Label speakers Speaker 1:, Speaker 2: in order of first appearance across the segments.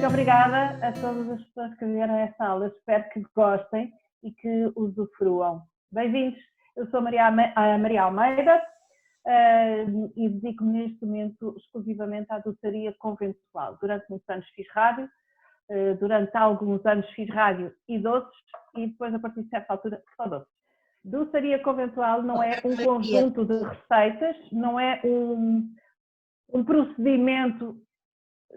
Speaker 1: Muito obrigada a todas as pessoas que vieram a esta aula. Espero que gostem e que usufruam. Bem-vindos. Eu sou a Maria Almeida e dedico-me neste momento exclusivamente à doçaria conventual. Durante muitos anos fiz rádio, durante alguns anos fiz rádio e doces e depois, a partir de certa altura, só doces. Doçaria conventual não é um conjunto de receitas, não é um procedimento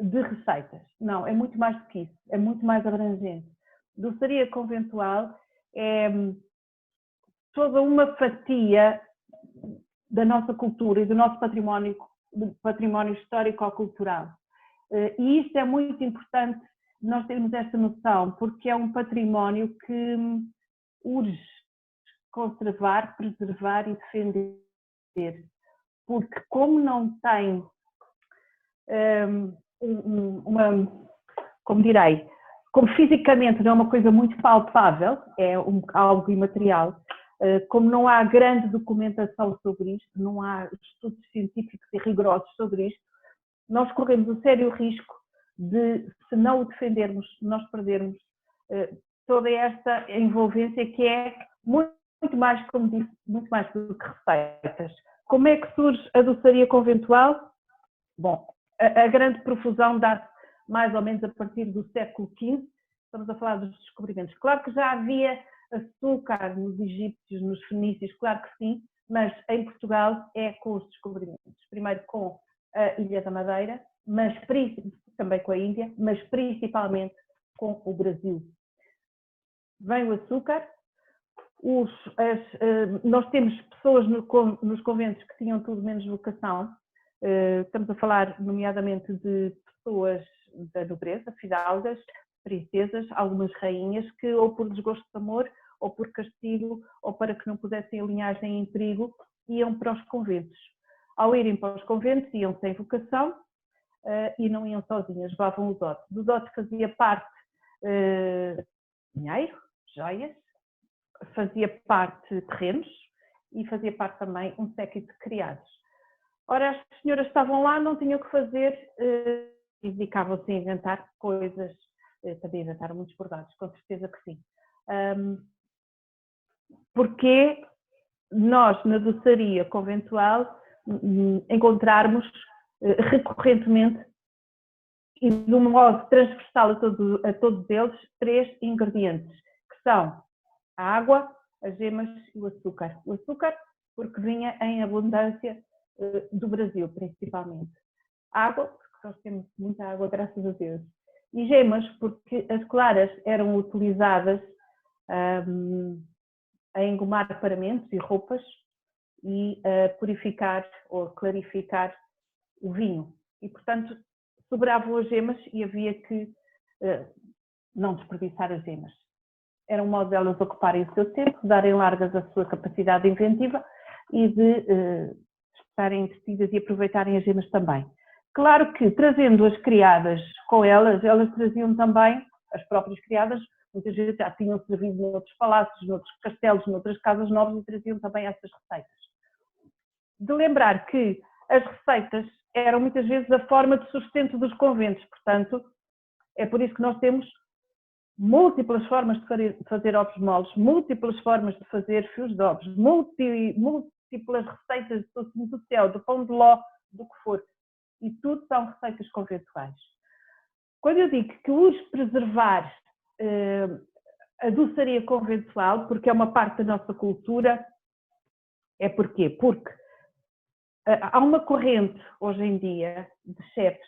Speaker 1: de receitas. Não, é muito mais do que isso, é muito mais abrangente. Doçaria conventual é toda uma fatia da nossa cultura e do nosso património histórico-cultural. E isto é muito importante nós termos esta noção, porque é um património que urge conservar, preservar e defender. Porque como não tem como fisicamente não é uma coisa muito palpável, é algo imaterial, como não há grande documentação sobre isto, não há estudos científicos e rigorosos sobre isto, nós corremos o sério risco de, se não o defendermos, nós perdermos toda esta envolvência que é muito mais, como disse, muito mais do que receitas. Como é que surge a doçaria conventual? Bom, a grande profusão dá-se mais ou menos a partir do século XV, estamos a falar dos descobrimentos. Claro que já havia açúcar nos egípcios, nos fenícios, claro que sim, mas em Portugal é com os descobrimentos. Primeiro com a Ilha da Madeira, mas também com a Índia, mas principalmente com o Brasil. Vem o açúcar, nós temos pessoas nos conventos que tinham tudo menos vocação. Estamos a falar nomeadamente de pessoas da nobreza, fidalgas, princesas, algumas rainhas que ou por desgosto de amor, ou por castigo, ou para que não pudessem a linhagem em perigo, iam para os conventos. Ao irem para os conventos, iam sem vocação e não iam sozinhas, levavam o dote. Do dote fazia parte dinheiro, joias, fazia parte terrenos e fazia parte também um séquito de criados. Ora, as senhoras estavam lá, não tinham o que fazer e dedicavam-se a inventar coisas, também inventaram muitos bordados, com certeza que sim. Porque nós, na doçaria conventual, encontrarmos recorrentemente e de um modo transversal a todos eles, 3 ingredientes, que são a água, as gemas e o açúcar. O açúcar, porque vinha em abundância do Brasil, principalmente. Água, porque nós temos muita água, graças a Deus. E gemas, porque as claras eram utilizadas a engomar paramentos e roupas e a purificar ou clarificar o vinho. E, portanto, sobravam as gemas e havia que não desperdiçar as gemas. Era um modo delas ocuparem o seu tempo, darem largas a sua capacidade inventiva e de estarem entretidas e aproveitarem as gemas também. Claro que, trazendo as criadas com elas traziam também, as próprias criadas, muitas vezes já tinham servido noutros palácios, noutros castelos, noutras casas novas e traziam também essas receitas. De lembrar que as receitas eram muitas vezes a forma de sustento dos conventos, portanto, é por isso que nós temos múltiplas formas de fazer ovos moles, múltiplas formas de fazer fios de ovos, múltiplas receitas de docinho do céu, do pão de ló, do que for. E tudo são receitas conventuais. Quando eu digo que urge preservar a doçaria conventual, porque é uma parte da nossa cultura, é porquê? Porque há uma corrente hoje em dia de chefes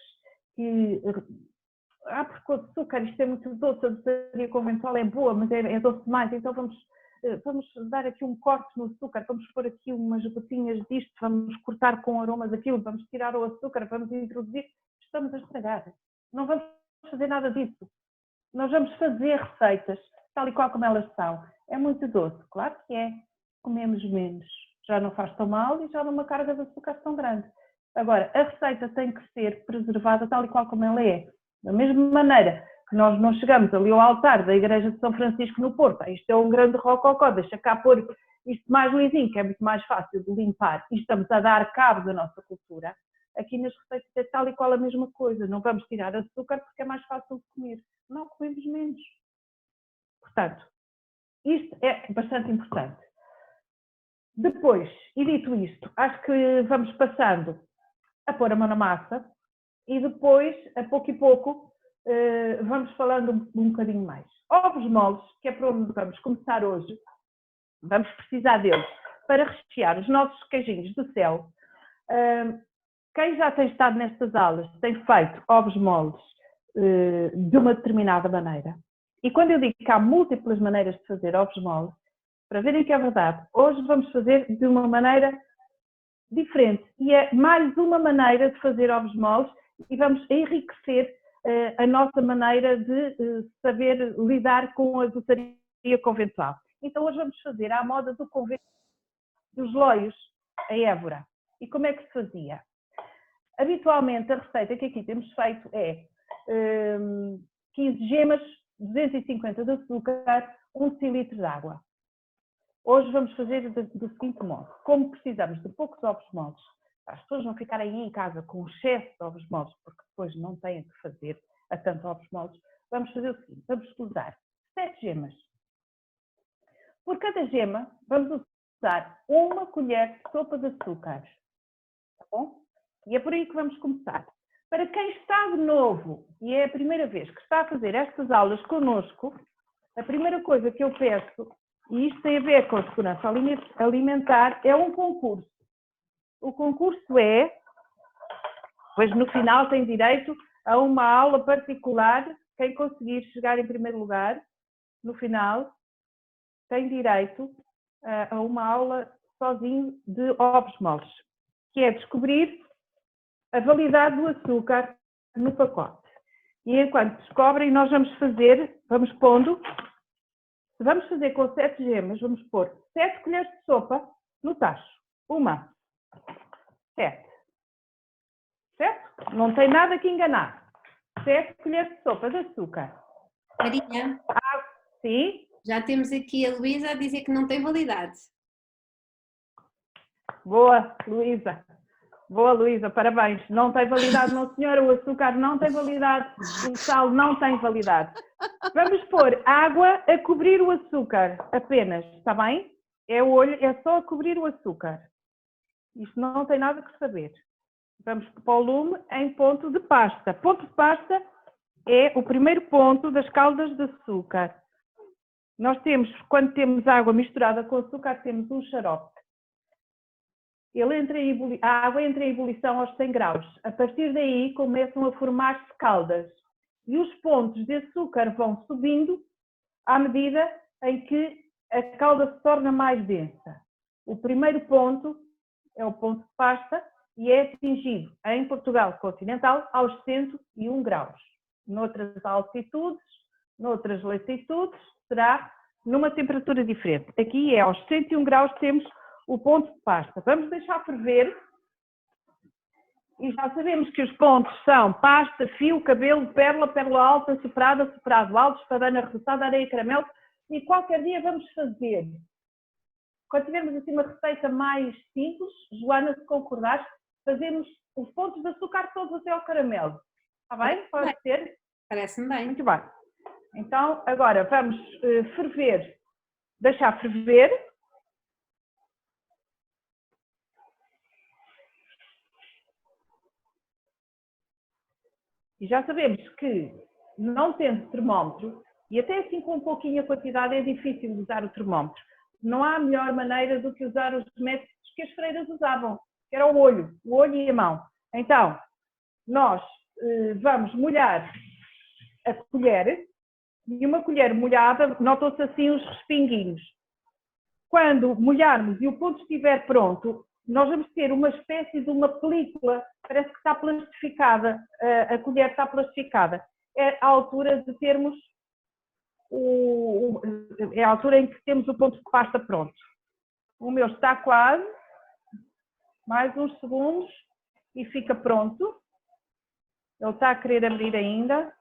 Speaker 1: que porque o açúcar, isto é muito doce, a doçaria conventual é boa, mas é doce demais, então vamos dar aqui um corte no açúcar, vamos pôr aqui umas gotinhas disto, vamos cortar com aromas daquilo, vamos tirar o açúcar, vamos introduzir, estamos a estragar. Não vamos fazer nada disso. Nós vamos fazer receitas, tal e qual como elas são. É muito doce, claro que é, comemos menos, já não faz tão mal e já não uma carga de açúcar tão grande. Agora, a receita tem que ser preservada tal e qual como ela é. Da mesma maneira que nós não chegamos ali ao altar da Igreja de São Francisco no Porto, isto é um grande rococó, deixa cá pôr isto mais lisinho, que é muito mais fácil de limpar, e estamos a dar cabo da nossa cultura, aqui nas receitas é tal e qual a mesma coisa. Não vamos tirar açúcar porque é mais fácil de comer. Não, comemos menos. Portanto, isto é bastante importante. Depois, e dito isto, acho que vamos passando a pôr a mão na massa e depois, a pouco e pouco, vamos falando um bocadinho mais. Ovos moles, que é para onde vamos começar hoje, vamos precisar deles para rechear os nossos queijinhos do céu. Quem já tem estado nestas aulas tem feito ovos moles de uma determinada maneira. E quando eu digo que há múltiplas maneiras de fazer ovos moles, para verem que é verdade, hoje vamos fazer de uma maneira diferente. E é mais uma maneira de fazer ovos moles e vamos enriquecer a nossa maneira de saber lidar com a doçaria conventual. Então hoje vamos fazer à moda do convento dos loios, a Évora. E como é que se fazia? Habitualmente a receita que aqui temos feito é 15 gemas, 250 de açúcar, 1 decilitro de água. Hoje vamos fazer do seguinte modo. Como precisamos de poucos ovos moles, para as pessoas não ficarem em casa com excesso de ovos moles, porque depois não têm que fazer a tanto ovos moles, vamos fazer o seguinte, vamos usar 7 gemas. Por cada gema, vamos usar 1 colher de sopa de açúcar. Tá bom? E é por aí que vamos começar. Para quem está de novo e é a primeira vez que está a fazer estas aulas connosco, a primeira coisa que eu peço, e isto tem a ver com a segurança alimentar, é um concurso. O concurso é, pois no final tem direito a uma aula particular, quem conseguir chegar em primeiro lugar, no final, tem direito a uma aula sozinho de ovos moles, que é descobrir a validade do açúcar no pacote. E enquanto descobrem, nós vamos pondo, se vamos fazer com 7 gemas, vamos pôr 7 colheres de sopa no tacho. 1, 7. Certo? Não tem nada que enganar. 7 colheres de sopa de açúcar.
Speaker 2: Maria,
Speaker 1: Sim?
Speaker 2: já temos aqui a Luísa a dizer que não tem validade.
Speaker 1: Boa, Luísa. Boa, Luísa, parabéns. Não tem validade, não senhora, o açúcar não tem validade, o sal não tem validade. Vamos pôr água a cobrir o açúcar, apenas, está bem? É só a cobrir o açúcar. Isto não tem nada que saber. Vamos para o lume em ponto de pasta. Ponto de pasta é o primeiro ponto das caldas de açúcar. Nós temos, quando temos água misturada com açúcar, temos um xarope. A água entra em ebulição aos 100 graus. A partir daí começam a formar-se caldas. E os pontos de açúcar vão subindo à medida em que a calda se torna mais densa. O primeiro ponto é o ponto de pasta e é atingido em Portugal continental aos 101 graus. Noutras altitudes, noutras latitudes, será numa temperatura diferente. Aqui é aos 101 graus temos o ponto de pasta. Vamos deixar ferver e já sabemos que os pontos são pasta, fio, cabelo, pérola, pérola alta, soprada, soprado alto, espadana reforçada, areia, caramelo e qualquer dia vamos fazer. Quando tivermos assim uma receita mais simples, Joana, se concordares, fazemos os pontos de açúcar todos até ao caramelo. Está bem? Pode ser?
Speaker 2: Parece-me bem.
Speaker 1: Muito bem. Então, agora vamos ferver, deixar ferver. E já sabemos que, não tendo termómetro, e até assim com um pouquinho a quantidade é difícil usar o termómetro, não há melhor maneira do que usar os métodos que as freiras usavam, que era o olho e a mão. Então, nós vamos molhar a colher, e uma colher molhada, notam-se assim os respinguinhos. Quando molharmos e o ponto estiver pronto, nós vamos ter uma espécie de uma película, parece que está plastificada, a colher está plastificada. É a altura de termos é a altura em que temos o ponto de pasta pronto. O meu está quase, mais uns segundos e fica pronto. Ele está a querer abrir ainda.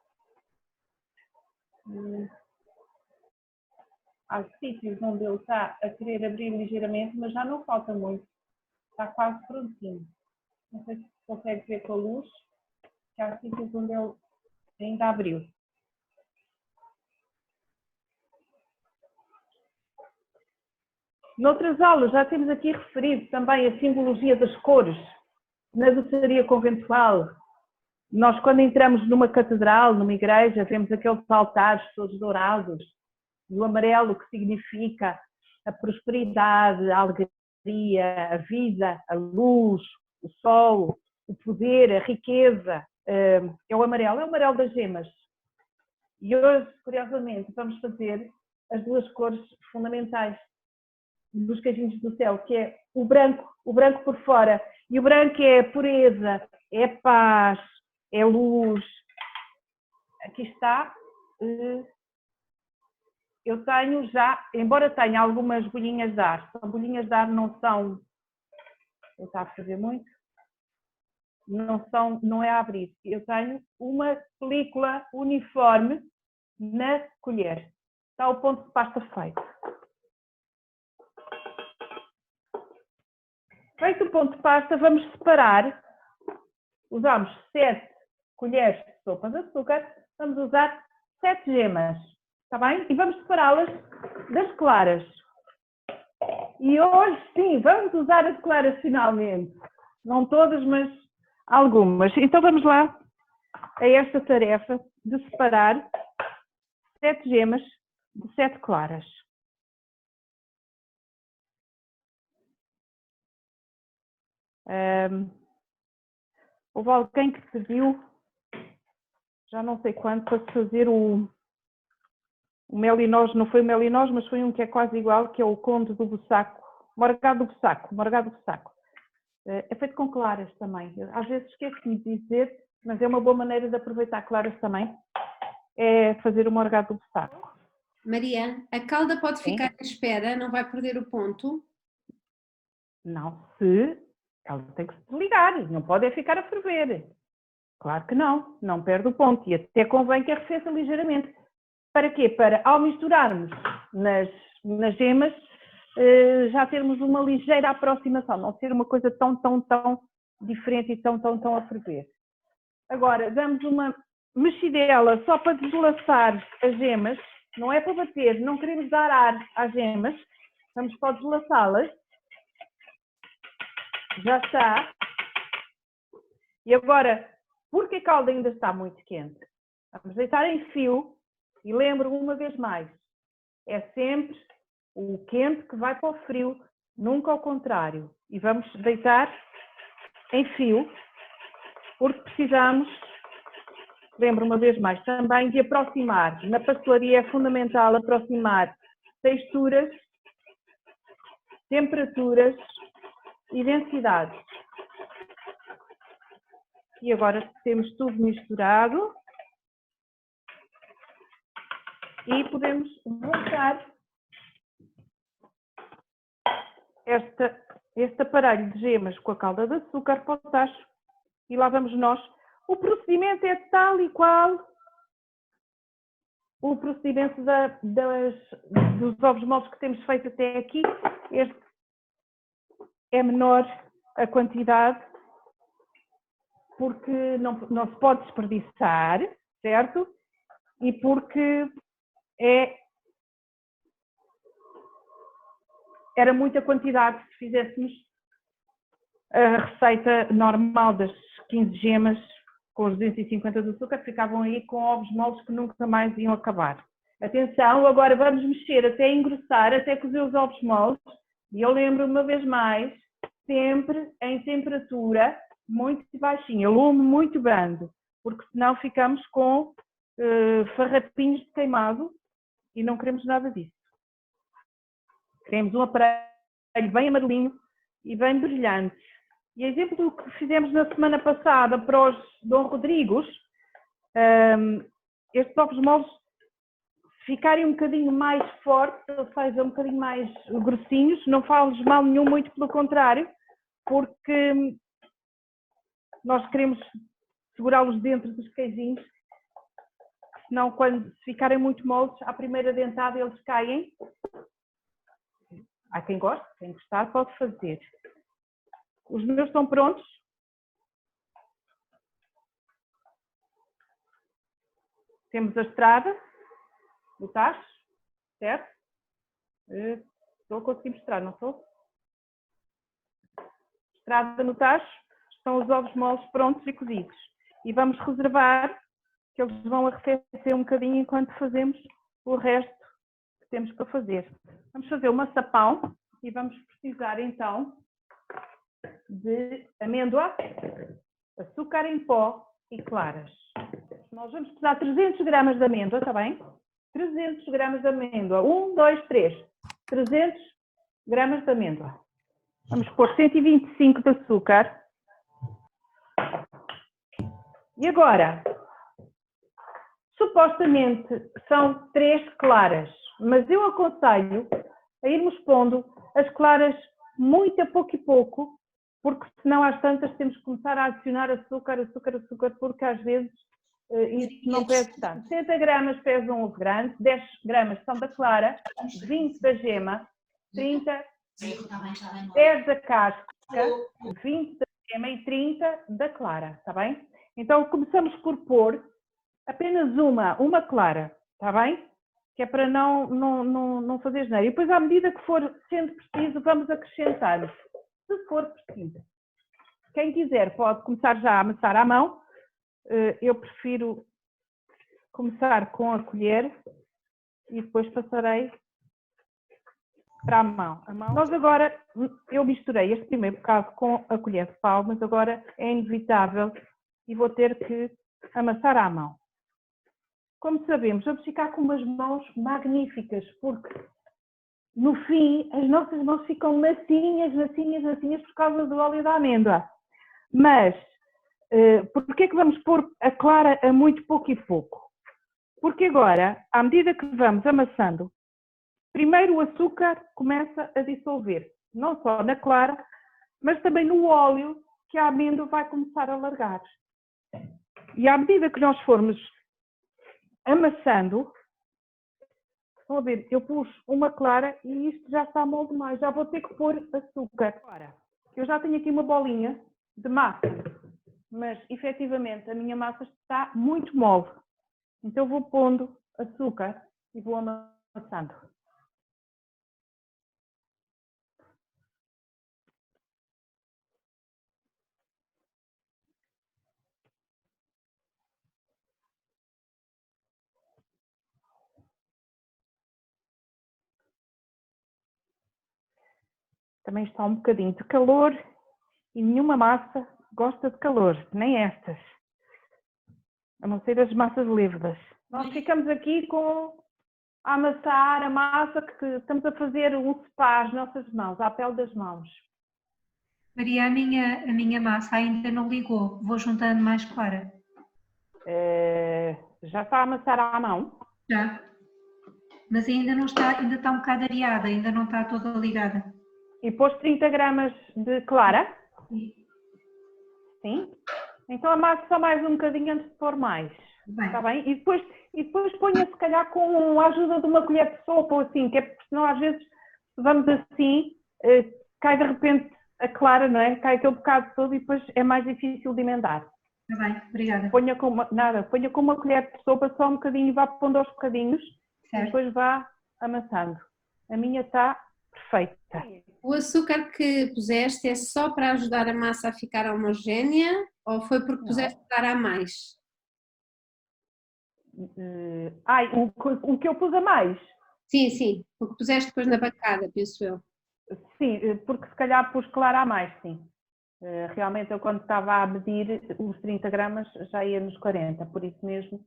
Speaker 1: Há sítios onde ele está a querer abrir ligeiramente, mas já não falta muito. Está quase prontinho. Não sei se consegue ver com a luz, que há sítios onde ele ainda abriu. Noutras aulas já temos aqui referido também a simbologia das cores. Na doçaria conventual, nós quando entramos numa catedral, numa igreja, vemos aqueles altares todos dourados, o amarelo que significa a prosperidade, a alegria, a vida, a luz, o sol, o poder, a riqueza. É o amarelo das gemas. E hoje, curiosamente, vamos fazer as duas cores fundamentais dos cajinhos do céu, que é o branco por fora. E o branco é pureza, é paz, é luz. Aqui está. Eu tenho já, embora tenha algumas bolhinhas de ar, são bolhinhas de ar, não são, eu estava a fazer muito, não é a abrir. Eu tenho uma película uniforme na colher. Está o ponto de pasta feito. Feito o ponto de pasta, vamos separar. Usamos 7 colheres de sopa de açúcar, vamos usar 7 gemas, está bem? E vamos separá-las das claras. E hoje, sim, vamos usar as claras finalmente. Não todas, mas algumas. Então vamos lá a esta tarefa de separar 7 gemas de 7 claras. Houve alguém que pediu, já não sei quanto, para fazer o melinós, não foi o melinós, mas foi um que é quase igual, que é o conde do Bussaco, morgado do Bussaco. É feito com claras também. Às vezes esqueço-me de dizer, mas é uma boa maneira de aproveitar claras também, é fazer o morgado do Bussaco.
Speaker 2: Maria, a calda pode ficar à espera, não vai perder o ponto?
Speaker 1: Não, se ela tem que se desligar, não pode é ficar a ferver. Claro que não perde o ponto e até convém que arrefeça ligeiramente. Para quê? Para ao misturarmos nas gemas já termos uma ligeira aproximação, não ser uma coisa tão diferente e tão a ferver. Agora, damos uma mexidela só para deslaçar as gemas, não é para bater, não queremos dar ar às gemas, vamos só deslaçá-las. Já está. E agora, porque a calda ainda está muito quente, vamos deitar em fio e lembro uma vez mais, é sempre o quente que vai para o frio, nunca ao contrário. E vamos deitar em fio, porque precisamos, lembro uma vez mais, também de aproximar. Na pastelaria é fundamental aproximar texturas, temperaturas e densidades. E agora temos tudo misturado e podemos montar este aparelho de gemas com a calda de açúcar para o tacho e lá vamos nós. O procedimento é tal e qual o procedimento dos ovos moles que temos feito até aqui. Este é menor a quantidade porque não se pode desperdiçar, certo? E porque era muita quantidade se fizéssemos a receita normal das 15 gemas com os 250 de açúcar, ficavam aí com ovos moles que nunca mais iam acabar. Atenção, agora vamos mexer até engrossar, até cozer os ovos moles. E eu lembro uma vez mais, sempre em temperatura muito baixinha, lume muito brando, porque senão ficamos com farrapinhos de queimado e não queremos nada disso. Queremos um aparelho bem amarelinho e bem brilhante. E exemplo do que fizemos na semana passada para os Dom Rodrigos, estes ovos moles ficarem um bocadinho mais fortes, ou seja, um bocadinho mais grossinhos, não falo mal nenhum, muito pelo contrário, porque nós queremos segurá-los dentro dos queijinhos, senão quando ficarem muito moles, à primeira dentada eles caem. Há quem goste, quem gostar pode fazer. Os meus estão prontos. temos a estrada do tacho, certo? Estou a conseguir mostrar, não estou? Estrada no tacho, estão os ovos moles prontos e cozidos. E vamos reservar, que eles vão arrefecer um bocadinho enquanto fazemos o resto que temos para fazer. Vamos fazer o maçapão e vamos precisar então de amêndoa, açúcar em pó e claras. Nós vamos precisar de 300 gramas de amêndoa, está bem? 300 gramas de amêndoa. 1, 2, 3. 300 gramas de amêndoa. Vamos pôr 125 de açúcar. E agora, supostamente são 3 claras, mas eu aconselho a irmos pondo as claras muito a pouco e pouco, porque senão às tantas temos que começar a adicionar açúcar, porque às vezes isso não pesa tanto. 60 gramas pesa um ovo grande, 10 gramas são da clara, 20 da gema, 30, 10 da casca, 20 da gema e 30 da clara, está bem? Então começamos por pôr apenas uma clara, está bem? Que é para não fazer asneira. E depois, à medida que for sendo preciso, vamos acrescentando. Se for preciso. Quem quiser pode começar já a amassar à mão. Eu prefiro começar com a colher e depois passarei para a mão. Nós agora, eu misturei este primeiro bocado com a colher de pau, mas agora é inevitável e vou ter que amassar à mão. Como sabemos, vamos ficar com umas mãos magníficas, porque no fim as nossas mãos ficam macinhas por causa do óleo da amêndoa. Mas, porquê é que vamos pôr a clara a muito pouco e pouco? Porque agora, à medida que vamos amassando, primeiro o açúcar começa a dissolver, não só na clara, mas também no óleo que a amêndoa vai começar a largar. E à medida que nós formos amassando, estão a ver, eu pus uma clara e isto já está mole demais, já vou ter que pôr açúcar. Agora, eu já tenho aqui uma bolinha de massa, mas efetivamente a minha massa está muito mole. Então vou pondo açúcar e vou amassando. Também está um bocadinho de calor e nenhuma massa gosta de calor, nem estas. A não ser as massas levedas. Nós ficamos aqui a amassar a massa, que estamos a fazer um spa às nossas mãos, à pele das mãos.
Speaker 3: Maria, a minha massa ainda não ligou, vou juntando mais clara.
Speaker 1: Já está a amassar à mão?
Speaker 3: Já, mas ainda não está, ainda está um bocado areada, ainda não está toda ligada.
Speaker 1: E pôs 30 gramas de clara?
Speaker 3: Sim.
Speaker 1: Sim? Então amassa só mais um bocadinho antes de pôr mais.
Speaker 3: Bem.
Speaker 1: Está bem? E depois ponha se calhar com a ajuda de uma colher de sopa ou assim, que é porque senão às vezes vamos assim, cai de repente a clara, não é? Cai aquele bocado todo e depois é mais difícil de emendar.
Speaker 3: Está bem, obrigada.
Speaker 1: Ponha com uma colher de sopa só um bocadinho e vá pondo aos bocadinhos.
Speaker 3: Certo.
Speaker 1: E depois vá amassando. A minha está perfeita.
Speaker 2: O açúcar que puseste é só para ajudar a massa a ficar homogénea ou foi porque puseste clara a mais?
Speaker 1: O que eu pus a mais?
Speaker 2: Sim, o que puseste depois na bancada, penso eu.
Speaker 1: Sim, porque se calhar pus clara a mais, sim. Realmente eu quando estava a medir os 30 gramas já ia nos 40, por isso mesmo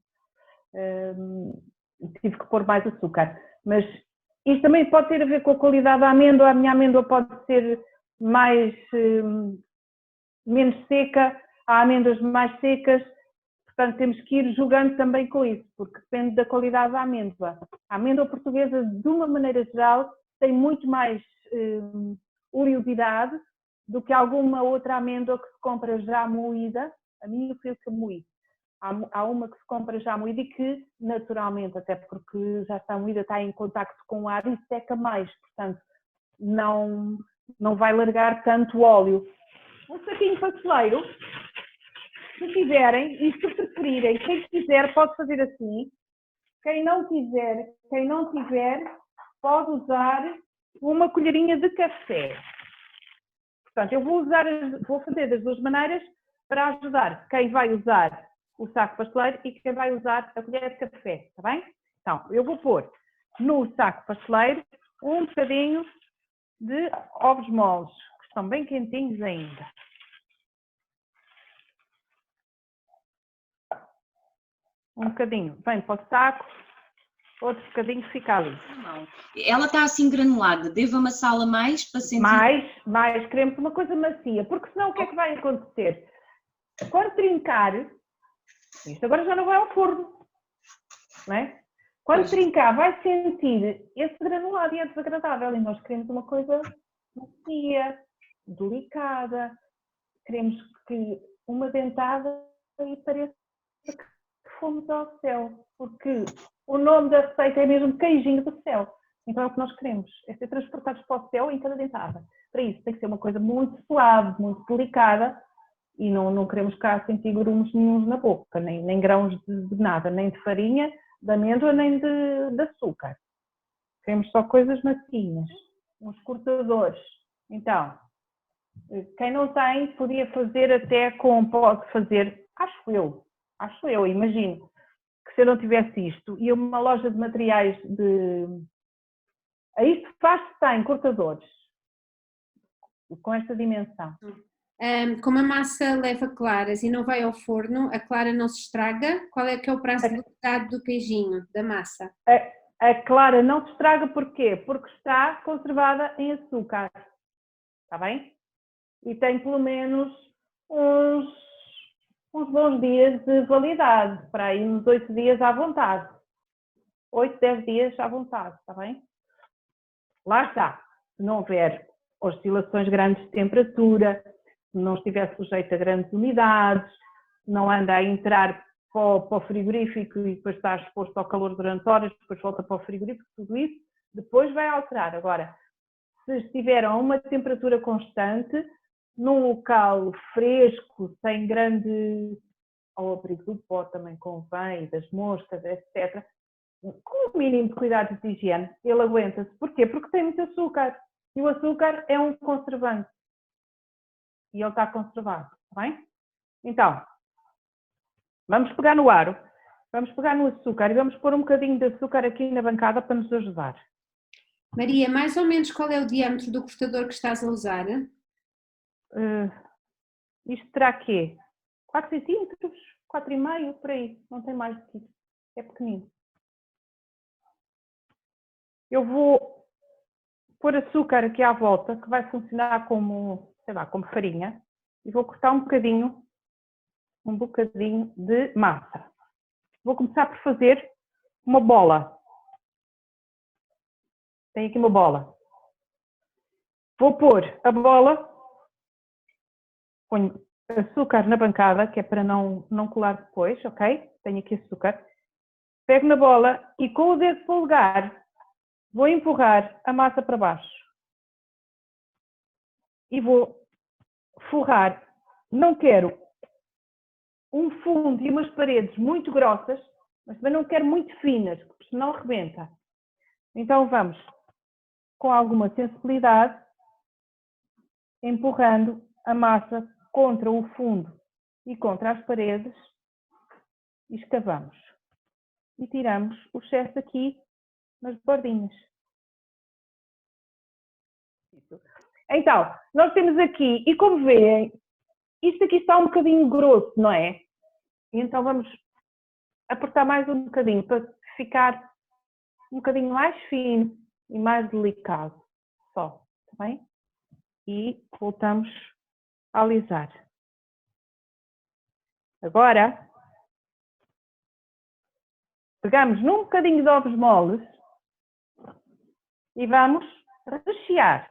Speaker 1: tive que pôr mais açúcar. Mas isto também pode ter a ver com a qualidade da amêndoa. A minha amêndoa pode ser menos seca, há amêndoas mais secas, portanto temos que ir jogando também com isso, porque depende da qualidade da amêndoa. A amêndoa portuguesa, de uma maneira geral, tem muito mais oleosidade do que alguma outra amêndoa que se compra já moída. A minha foi o que moí. Há uma que se compra já moída e que, naturalmente, até porque já está moída, está em contacto com o ar e seca mais, portanto, não vai largar tanto óleo. Um saquinho pasteleiro, se quiserem e se preferirem, quem quiser pode fazer assim, Quem não tiver, pode usar uma colherinha de café. Portanto, eu vou fazer das duas maneiras para ajudar quem vai usar o saco pasteleiro e quem vai usar a colher de café, está bem? Então, eu vou pôr no saco pasteleiro um bocadinho de ovos moles, que estão bem quentinhos ainda. Um bocadinho vem para o saco, outro bocadinho fica ali.
Speaker 4: Não. Ela está assim granulada, devo amassá-la mais para sentir?
Speaker 1: Mais, queremos uma coisa macia, porque senão o que é que vai acontecer? Quando trincar, isto agora já não vai ao forno, não é? Quando trincar, vai sentir esse granulado e é desagradável. E nós queremos uma coisa macia, delicada. Queremos que uma dentada e pareça que fomos ao céu. Porque o nome da receita é mesmo queijinho do céu. Então é o que nós queremos. É ser transportados para o céu em cada dentada. Para isso tem que ser uma coisa muito suave, muito delicada. E não queremos cá sentir grumos nenhum na boca. Nem grãos de nada. Nem de farinha, de amêndoa, nem de açúcar. Queremos só coisas macinhas, uns cortadores. Então, quem não tem, podia fazer até pode fazer, acho eu, imagino, que se eu não tivesse isto, ia uma loja de materiais a isto faz-se tem cortadores, com esta dimensão.
Speaker 2: Como a massa leva claras e não vai ao forno, a clara não se estraga? Qual é que é o prazo de validade do queijinho, da massa?
Speaker 1: A clara não se estraga porquê? Porque está conservada em açúcar, está bem? E tem pelo menos uns bons dias de validade, para aí uns 8 dias à vontade. 8, 10 dias à vontade, está bem? Lá está, se não houver oscilações grandes de temperatura, se não estiver sujeito a grandes umidades, não anda a entrar para o frigorífico e depois está exposto ao calor durante horas, depois volta para o frigorífico, tudo isso, depois vai alterar. Agora, se estiver a uma temperatura constante, num local fresco, sem grande, ao abrigo do pó também convém, das moscas, etc., com o mínimo de cuidados de higiene, ele aguenta-se. Porquê? Porque tem muito açúcar. E o açúcar é um conservante. E ele está conservado, está bem? Então, vamos pegar no aro, vamos pegar no açúcar e vamos pôr um bocadinho de açúcar aqui na bancada para nos ajudar.
Speaker 2: Maria, mais ou menos qual é o diâmetro do cortador que estás a usar?
Speaker 1: Isto terá quê? 4 centímetros? 4,5, por aí. Não tem mais do que isso. É pequenino. Eu vou pôr açúcar aqui à volta, que vai funcionar como, sei lá, como farinha. E vou cortar um bocadinho de massa. Vou começar por fazer uma bola. Tenho aqui uma bola. Vou pôr a bola, ponho açúcar na bancada, que é para não colar depois, ok? Tenho aqui açúcar. Pego na bola e com o dedo polegar vou empurrar a massa para baixo. E vou forrar. Não quero um fundo e umas paredes muito grossas, mas também não quero muito finas, porque senão rebenta. Então vamos, com alguma sensibilidade, empurrando a massa contra o fundo e contra as paredes e escavamos. E tiramos o excesso aqui nas bordinhas. Então, nós temos aqui, e como veem, isto aqui está um bocadinho grosso, não é? E então vamos apertar mais um bocadinho para ficar um bocadinho mais fino e mais delicado. Só, está bem? E voltamos a alisar. Agora, pegamos num bocadinho de ovos moles e vamos rechear.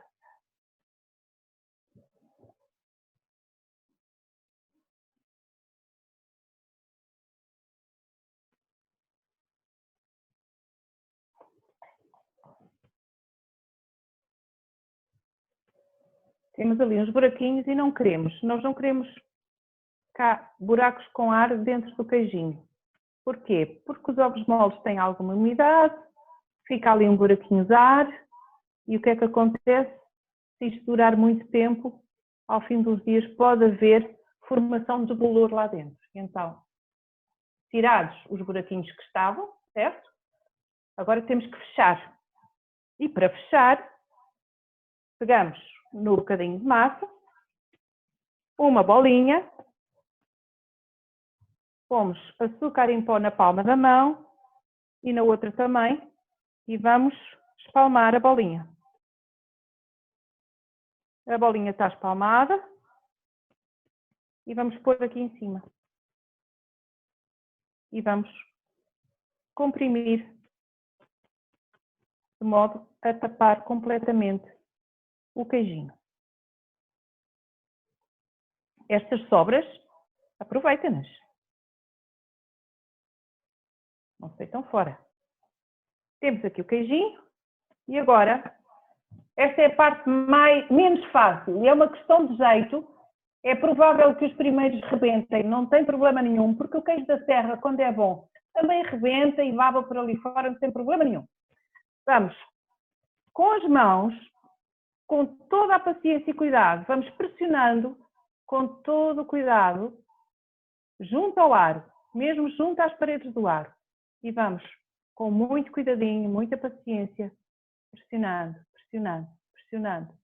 Speaker 1: Temos ali uns buraquinhos e nós não queremos cá buracos com ar dentro do queijinho. Porquê? Porque os ovos moles têm alguma umidade, fica ali um buraquinho de ar, e o que é que acontece? Se isto durar muito tempo, ao fim dos dias pode haver formação de bolor lá dentro. Então, tirados os buraquinhos que estavam, certo? Agora temos que fechar. E para fechar, pegamos no bocadinho de massa, uma bolinha, pomos açúcar em pó na palma da mão e na outra também, e vamos espalmar a bolinha. A bolinha está espalmada e vamos pôr aqui em cima. E vamos comprimir de modo a tapar completamente o queijinho. Estas sobras, aproveitem-nas. Não se deitam fora. Temos aqui o queijinho e agora, esta é a parte menos fácil e é uma questão de jeito. É provável que os primeiros rebentem, não tem problema nenhum, porque o queijo da serra, quando é bom, também rebenta e baba por ali fora, não tem problema nenhum. Vamos, com as mãos, com toda a paciência e cuidado, vamos pressionando com todo o cuidado, junto ao aro, mesmo junto às paredes do aro. E vamos, com muito cuidadinho, muita paciência, pressionando, pressionando, pressionando,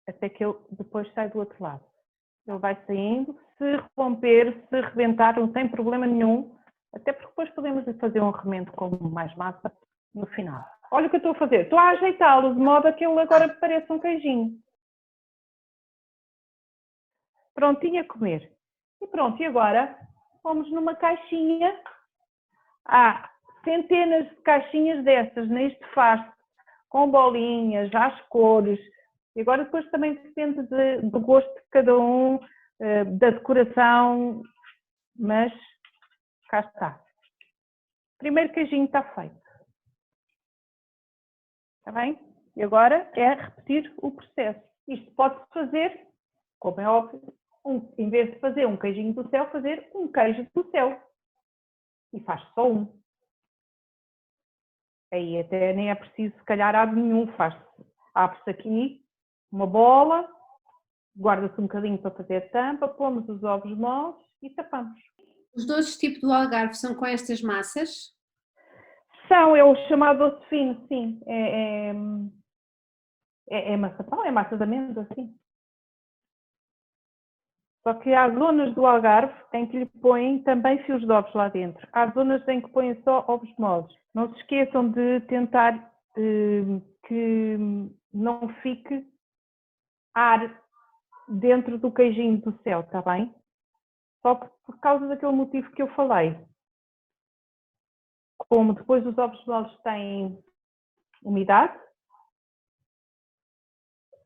Speaker 1: até que ele depois sai do outro lado. Ele vai saindo, se romper, se rebentar, não tem problema nenhum, até porque depois podemos fazer um remendo com mais massa no final. Olha o que eu estou a fazer, estou a ajeitá-lo de modo a que ele agora pareça um queijinho. Prontinho a comer. E pronto, e agora vamos numa caixinha. Há centenas de caixinhas dessas neste fasto, com bolinhas, às cores. E agora depois também depende do gosto de cada um, da decoração, mas cá está. O primeiro queijinho está feito. Está bem? E agora é repetir o processo. Isto pode-se fazer, como é óbvio, em vez de fazer um queijinho do céu, fazer um queijo do céu. E faz só um. Aí até nem é preciso, se calhar, aro nenhum. Abre-se aqui uma bola, guarda-se um bocadinho para fazer a tampa, pomos os ovos moles e tapamos.
Speaker 2: Os doces tipo do Algarve são com estas massas?
Speaker 1: É o chamado doce fino, sim. É maçapão, é massa de amêndoa, sim. Só que há zonas do Algarve em que lhe põem também fios de ovos lá dentro. Há zonas em que põem só ovos moles. Não se esqueçam de tentar que não fique ar dentro do queijinho do céu, está bem? Só por causa daquele motivo que eu falei. Como depois os ovos moles têm umidade,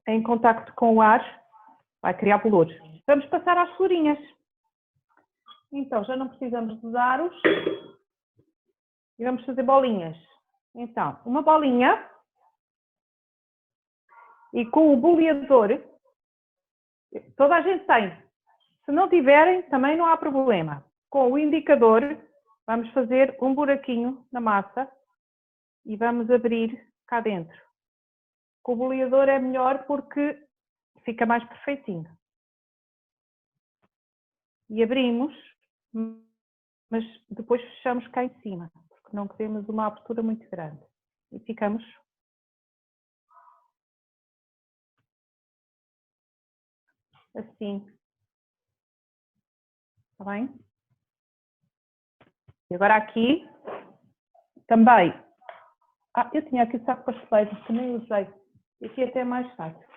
Speaker 1: em contacto com o ar, vai criar bolor. Vamos passar às florinhas. Então, já não precisamos dos aros. E vamos fazer bolinhas. Então, uma bolinha. E com o boleador, toda a gente tem. Se não tiverem, também não há problema. Com o indicador, vamos fazer um buraquinho na massa e vamos abrir cá dentro. Com o boleador é melhor porque fica mais perfeitinho. E abrimos, mas depois fechamos cá em cima, porque não queremos uma abertura muito grande. E ficamos assim. Está bem? E agora aqui, também. Eu tinha aqui o saco para pasteleiro, que nem usei. Aqui até é mais fácil.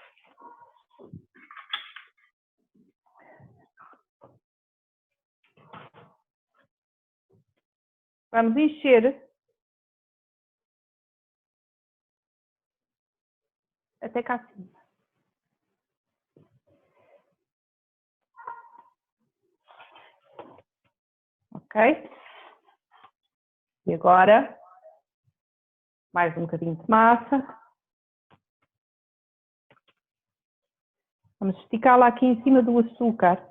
Speaker 1: Vamos encher até cá acima. Ok? E agora, mais um bocadinho de massa. Vamos esticá-la aqui em cima do açúcar.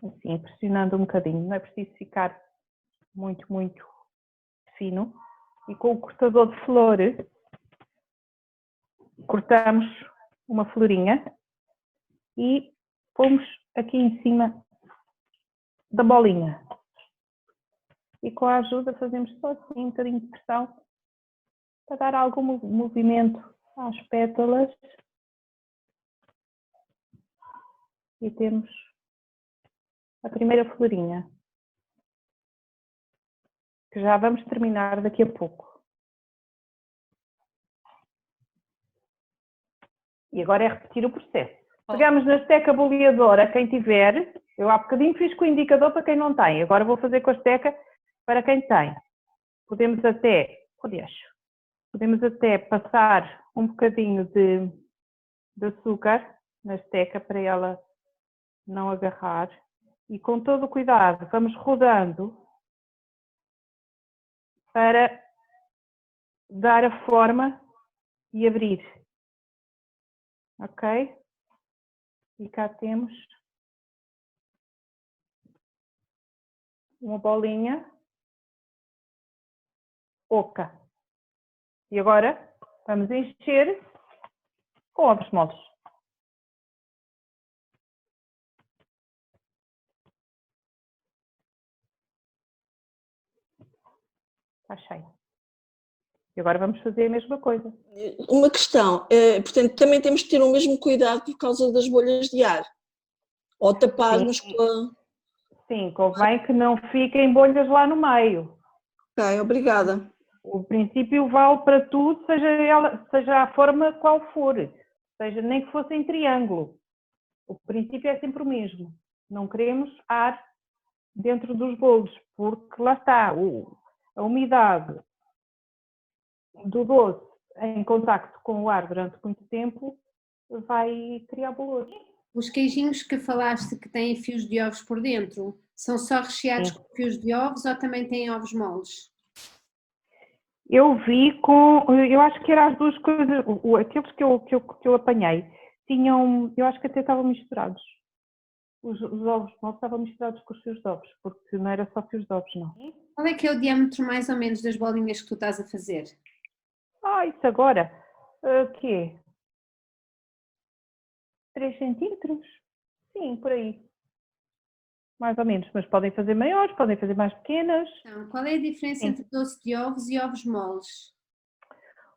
Speaker 1: assim, pressionando um bocadinho, não é preciso ficar muito, muito fino. E com o cortador de flor, cortamos uma florinha e pomos aqui em cima da bolinha. E com a ajuda fazemos só assim um bocadinho de pressão para dar algum movimento às pétalas. E temos a primeira florinha, que já vamos terminar daqui a pouco. E agora é repetir o processo. Pegamos na esteca boleadora, quem tiver, eu há bocadinho fiz com o indicador para quem não tem, agora vou fazer com a esteca para quem tem. Podemos até passar um bocadinho de açúcar na esteca para ela não agarrar. E com todo o cuidado vamos rodando para dar a forma e abrir. Ok? E cá temos uma bolinha oca. E agora vamos encher com ovos moles. Está cheio. E agora vamos fazer a mesma coisa.
Speaker 5: Uma questão, portanto, também temos que ter o mesmo cuidado por causa das bolhas de ar. Ou taparmos com a...
Speaker 1: Sim, convém que não fiquem bolhas lá no meio.
Speaker 5: Ok, obrigada.
Speaker 1: O princípio vale para tudo, seja a forma qual for. Seja, nem que fosse em triângulo. O princípio é sempre o mesmo. Não queremos ar dentro dos bolos, porque lá está, a umidade do doce em contacto com o ar durante muito tempo vai criar bolor.
Speaker 2: Os queijinhos que falaste que têm fios de ovos por dentro, são só recheados com fios de ovos ou também têm ovos moles?
Speaker 1: Eu vi eu acho que eram as duas coisas, aqueles que eu apanhei, tinham, eu acho que até estavam misturados. Os ovos moles estavam misturados com os fios de ovos, porque não era só fios de ovos, não.
Speaker 2: Qual é que é o diâmetro mais ou menos das bolinhas que tu estás a fazer?
Speaker 1: Isso agora, o quê? 3 centímetros? Sim, por aí. Mais ou menos, mas podem fazer maiores, podem fazer mais pequenas.
Speaker 2: Então, qual é a diferença entre doce de ovos e ovos moles?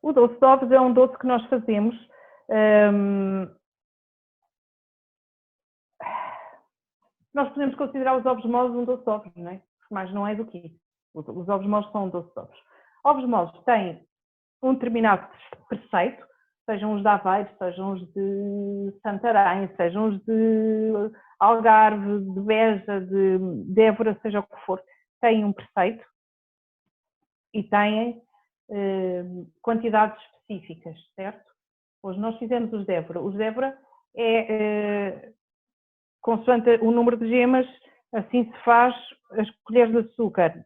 Speaker 1: O doce de ovos é um doce que nós fazemos. Nós podemos considerar os ovos moles um doce de ovos, não é? Mas não é do que isso. Os ovos moles são um doce de ovos. Ovos moles têm um determinado preceito, sejam os de Aveiro, sejam os de Santarém, sejam os de Algarve, de Beja, de Évora, seja o que for, têm um preceito e têm quantidades específicas, certo? Hoje nós fizemos os de Évora. Os de Évora é, consoante o número de gemas, assim se faz as colheres de açúcar.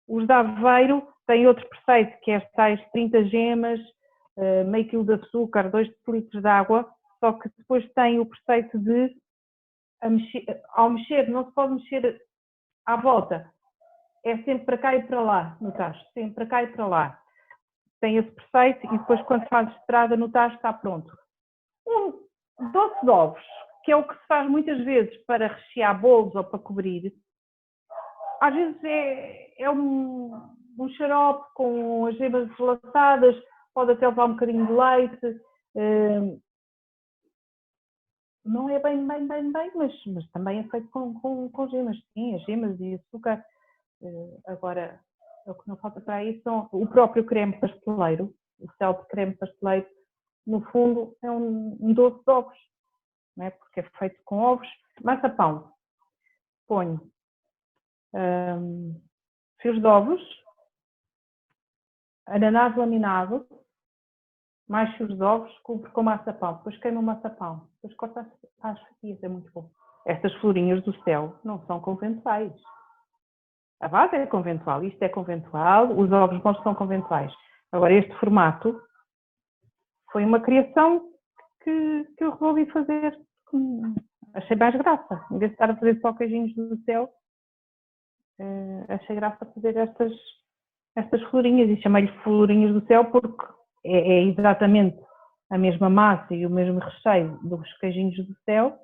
Speaker 1: Os de Aveiro têm outro preceito, que é as tais 30 gemas, meio quilo de açúcar, 2 litros de água, só que depois tem o preceito de, ao mexer, não se pode mexer à volta, é sempre para cá e para lá no tacho, sempre para cá e para lá. Tem esse preceito e depois quando faz estrada no tacho está pronto. Um doce de ovos, que é o que se faz muitas vezes para rechear bolos ou para cobrir, às vezes é um xarope com as gemas gelatadas, pode até levar um bocadinho de leite, não é bem, mas também é feito com gemas, sim, as gemas e açúcar. Agora, o que não falta para aí são o próprio creme pasteleiro, o sal de creme pasteleiro, no fundo é um doce de ovos, não é? Porque é feito com ovos. Maçapão, ponho fios de ovos, ananás laminado, mais fios de ovos, cubro com maçapão, depois queimo o maçapão, depois corto às fatias, é muito bom. Estas florinhas do céu não são conventuais. A base é conventual, isto é conventual, os ovos bons são conventuais. Agora este formato foi uma criação que eu resolvi fazer achei mais graça. Em vez de estar a fazer só queijinhos do céu, achei graça fazer estas florinhas e chamei-lhe florinhas do céu porque é exatamente a mesma massa e o mesmo recheio dos queijinhos do céu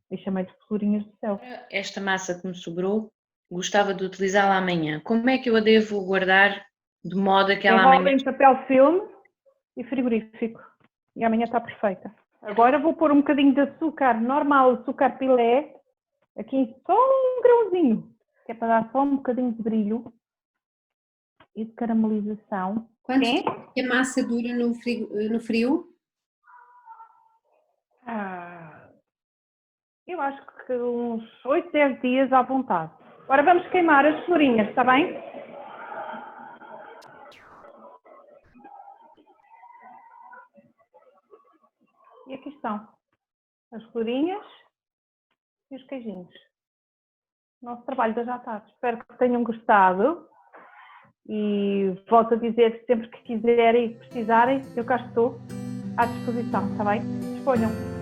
Speaker 1: e chamei-lhe florinhas do céu.
Speaker 6: Esta massa que me sobrou, gostava de utilizá-la amanhã. Como é que eu a devo guardar de modo a que ela
Speaker 1: Envolve
Speaker 6: amanhã...
Speaker 1: em papel filme e frigorífico. E amanhã está perfeita. Agora vou pôr um bocadinho de açúcar normal, açúcar pilé, aqui só um grãozinho, que é para dar só um bocadinho de brilho e de caramelização.
Speaker 2: Quanto tempo que a massa dura no frio?
Speaker 1: Eu acho que uns 8, 10 dias à vontade. Agora vamos queimar as florinhas, está bem? E aqui estão as florinhas e os queijinhos. Nosso trabalho da já está. Espero que tenham gostado e volto a dizer, sempre que quiserem e precisarem, eu cá estou à disposição, está bem? Disponham.